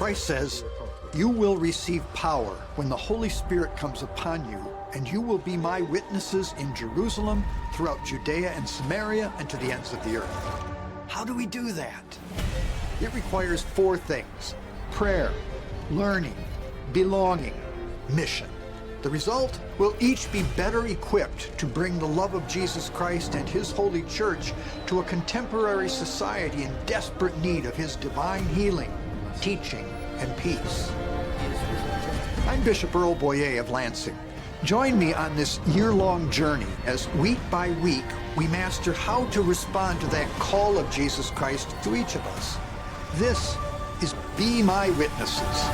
Christ says, "You will receive power when the Holy Spirit comes upon you, and you will be my witnesses in Jerusalem, throughout Judea and Samaria, and to the ends of the earth." How do we do that? It requires 4 things: prayer, learning, belonging, mission. The result? We'll each be better equipped to bring the love of Jesus Christ and His holy church to a contemporary society in desperate need of His divine healing, teaching, and peace. I'm Bishop Earl Boyea of Lansing. Join me on this year-long journey as week by week we master how to respond to that call of Jesus Christ to each of us. This is Be My Witnesses.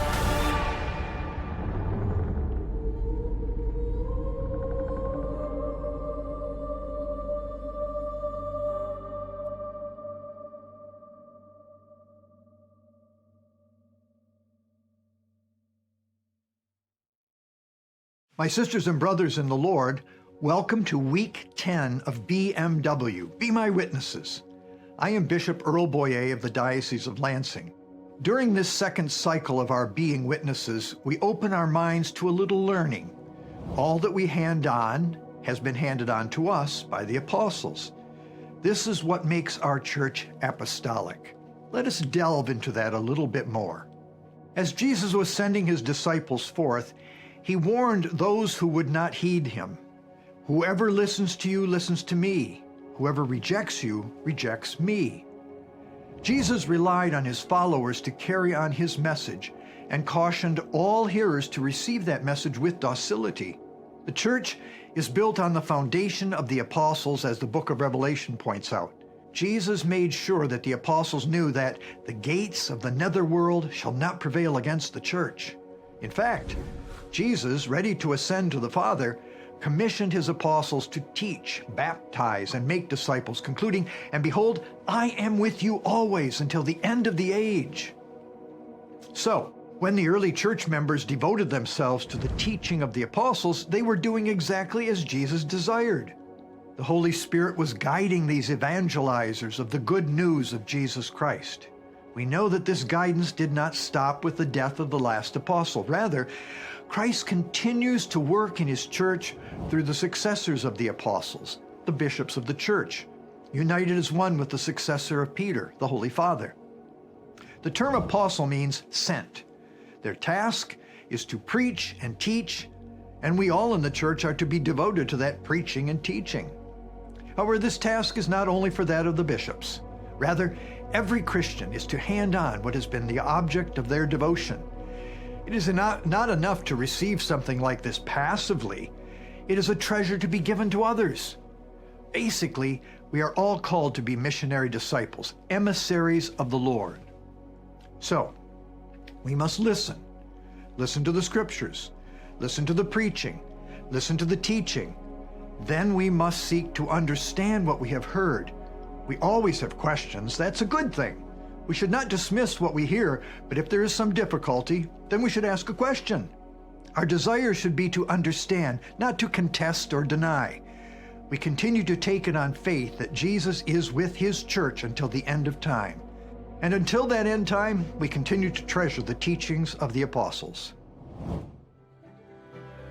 My sisters and brothers in the Lord, welcome to Week 10 of BMW, Be My Witnesses. I am Bishop Earl Boyea of the Diocese of Lansing. During this second cycle of our Being Witnesses, we open our minds to a little learning. All that we hand on has been handed on to us by the apostles. This is what makes our Church Apostolic. Let us delve into that a little bit more. As Jesus was sending His disciples forth, He warned those who would not heed Him. "Whoever listens to you listens to me. Whoever rejects you rejects me." Jesus relied on His followers to carry on His message and cautioned all hearers to receive that message with docility. The church is built on the foundation of the apostles, as the book of Revelation points out. Jesus made sure that the apostles knew that the gates of the netherworld shall not prevail against the church. In fact, Jesus, ready to ascend to the Father, commissioned His apostles to teach, baptize, and make disciples, concluding, "And behold, I am with you always until the end of the age." So, when the early church members devoted themselves to the teaching of the apostles, they were doing exactly as Jesus desired. The Holy Spirit was guiding these evangelizers of the good news of Jesus Christ. We know that this guidance did not stop with the death of the last apostle. Rather, Christ continues to work in His church through the successors of the apostles, the bishops of the church, united as one with the successor of Peter, the Holy Father. The term apostle means sent. Their task is to preach and teach, and we all in the church are to be devoted to that preaching and teaching. However, this task is not only for that of the bishops. Rather, every Christian is to hand on what has been the object of their devotion. It is not enough to receive something like this passively. It is a treasure to be given to others. Basically, we are all called to be missionary disciples, emissaries of the Lord. So, we must listen. Listen to the scriptures. Listen to the preaching. Listen to the teaching. Then we must seek to understand what we have heard. We always have questions. That's a good thing. We should not dismiss what we hear, but if there is some difficulty, then we should ask a question. Our desire should be to understand, not to contest or deny. We continue to take it on faith that Jesus is with His church until the end of time. And until that end time, we continue to treasure the teachings of the apostles.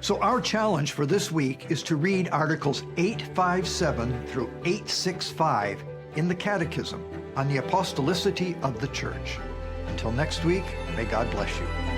So our challenge for this week is to read Articles 857 through 865 in the Catechism on the apostolicity of the Church. Until next week, may God bless you.